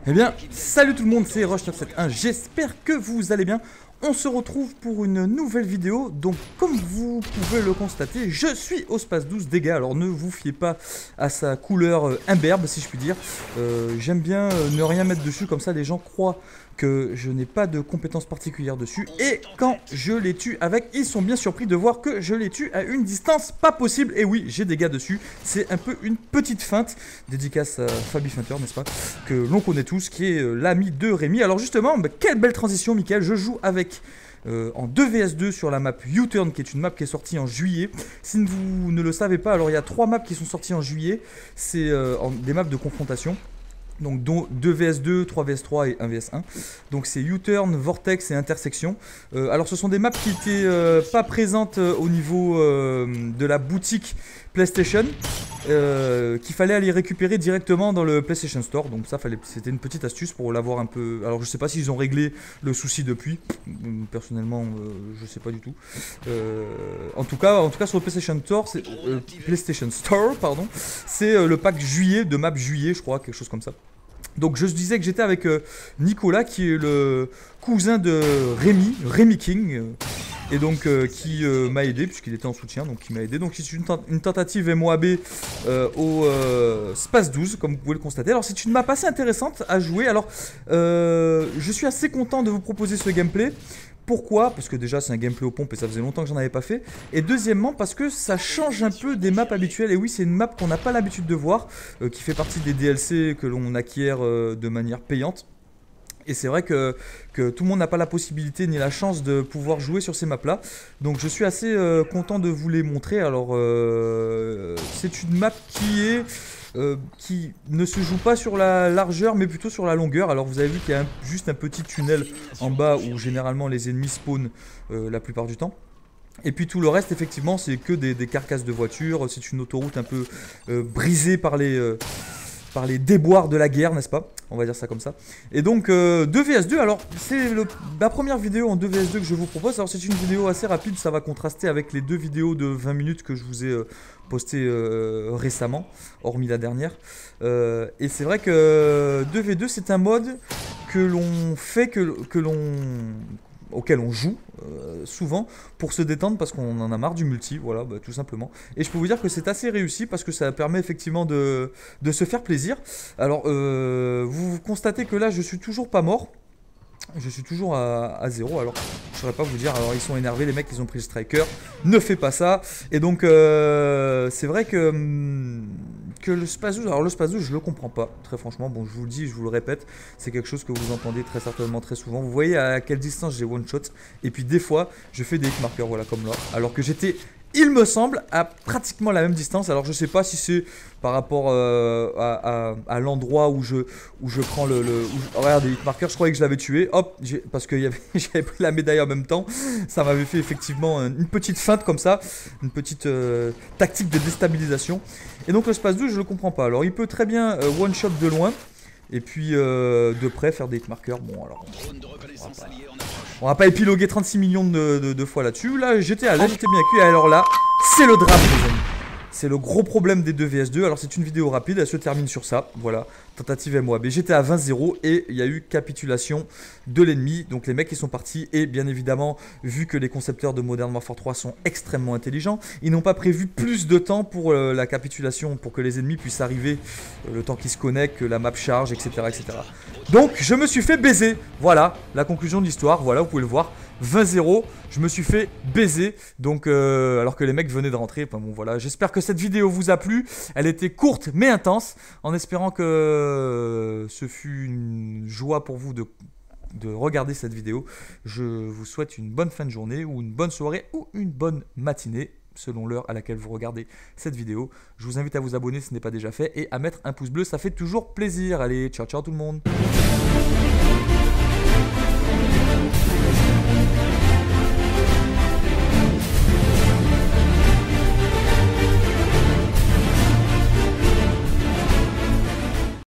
Eh bien, salut tout le monde, c'est Rush971, j'espère que vous allez bien. On se retrouve pour une nouvelle vidéo, donc comme vous pouvez le constater, je suis au Space 12 dégâts, alors ne vous fiez pas à sa couleur imberbe si je puis dire. J'aime bien ne rien mettre dessus, comme ça les gens croient que je n'ai pas de compétences particulières dessus. Et quand je les tue avec, ils sont bien surpris de voir que je les tue à une distance pas possible. Et oui, j'ai des dégâts dessus, c'est un peu une petite feinte, dédicace à Fabi Feinter, n'est-ce pas, que l'on connaît tous, qui est l'ami de Rémi. Alors justement, quelle belle transition Mickaël, je joue avec... en 2 vs 2 sur la map U-Turn, qui est une map qui est sortie en juillet. Si vous ne le savez pas, alors il y a 3 maps qui sont sorties en juillet. C'est des maps de confrontation. Donc 2 vs 2, 3 vs 3 et 1 vs 1. Donc c'est U-Turn, Vortex et Intersection. Alors ce sont des maps qui n'étaient pas présentes au niveau de la boutique PlayStation. Qu'il fallait aller récupérer directement dans le PlayStation Store. Donc ça, c'était une petite astuce pour l'avoir un peu... Alors je sais pas s'ils ont réglé le souci depuis. Personnellement, je sais pas du tout. En tout cas sur le PlayStation Store, c'est le pack juillet, de map juillet, je crois, quelque chose comme ça. Donc je disais que j'étais avec Nicolas, qui est le cousin de Rémi King, et donc qui m'a aidé, puisqu'il était en soutien, donc qui m'a aidé. Donc c'est une tentative MOAB au Space 12, comme vous pouvez le constater. Alors c'est une map assez intéressante à jouer. Alors je suis assez content de vous proposer ce gameplay. Pourquoi? Parce que déjà c'est un gameplay aux pompes et ça faisait longtemps que j'en avais pas fait. Et deuxièmement parce que ça change un peu des maps habituelles. Et oui, c'est une map qu'on n'a pas l'habitude de voir, qui fait partie des DLC que l'on acquiert de manière payante. Et c'est vrai que tout le monde n'a pas la possibilité ni la chance de pouvoir jouer sur ces maps là. Donc je suis assez content de vous les montrer. Alors c'est une map qui ne se joue pas sur la largeur mais plutôt sur la longueur. Alors vous avez vu qu'il y a juste un petit tunnel en bas où généralement les ennemis spawnent la plupart du temps. Et puis tout le reste effectivement c'est que des carcasses de voitures. C'est une autoroute un peu brisée par les déboires de la guerre, n'est-ce pas? On va dire ça comme ça. Et donc 2 vs 2, alors c'est ma première vidéo en 2 vs 2 que je vous propose. Alors c'est une vidéo assez rapide, ça va contraster avec les 2 vidéos de 20 minutes que je vous ai postées récemment, hormis la dernière. Et c'est vrai que 2 v 2 c'est un mode que l'on fait, auquel on joue souvent pour se détendre parce qu'on en a marre du multi, voilà, tout simplement. Et je peux vous dire que c'est assez réussi parce que ça permet effectivement de se faire plaisir. Alors vous constatez que là je suis toujours pas mort. Je suis toujours à 0, alors je saurais pas vous dire, alors ils sont énervés les mecs, ils ont pris le striker, ne fais pas ça. Et donc c'est vrai que le Space 12, alors le Space 12 je le comprends pas, très franchement, bon je vous le dis, je vous le répète, c'est quelque chose que vous entendez très certainement très souvent. Vous voyez à quelle distance j'ai one shot, et puis des fois je fais des hit markers, voilà comme là, alors que j'étais... Il me semble à pratiquement la même distance. Alors je sais pas si c'est par rapport à l'endroit où je prends regarde les hit markers, je croyais que je l'avais tué. Hop, parce que j'avais pris la médaille en même temps. Ça m'avait fait effectivement une petite feinte comme ça, une petite tactique de déstabilisation. Et donc le Space 12 je le comprends pas. Alors il peut très bien one shot de loin. Et puis de près faire des hit markers. Bon alors on va pas épiloguer 36 millions de fois là-dessus. Là j'étais bien cuit. Alors là c'est le drame les amis. C'est le gros problème des 2 vs 2. Alors c'est une vidéo rapide, elle se termine sur ça. Voilà, tentative MOAB. J'étais à 20-0 et il y a eu capitulation de l'ennemi. Donc les mecs ils sont partis et bien évidemment, vu que les concepteurs de Modern Warfare 3 sont extrêmement intelligents, ils n'ont pas prévu plus de temps pour la capitulation, pour que les ennemis puissent arriver, le temps qu'ils se connectent, que la map charge, etc., etc. Donc je me suis fait baiser. Voilà, la conclusion de l'histoire. Voilà, vous pouvez le voir. 20-0, je me suis fait baiser, donc alors que les mecs venaient de rentrer. Enfin, bon voilà, j'espère que cette vidéo vous a plu. Elle était courte mais intense, en espérant que ce fut une joie pour vous de regarder cette vidéo. Je vous souhaite une bonne fin de journée ou une bonne soirée ou une bonne matinée selon l'heure à laquelle vous regardez cette vidéo. Je vous invite à vous abonner si ce n'est pas déjà fait et à mettre un pouce bleu, ça fait toujours plaisir. Allez, ciao ciao tout le monde.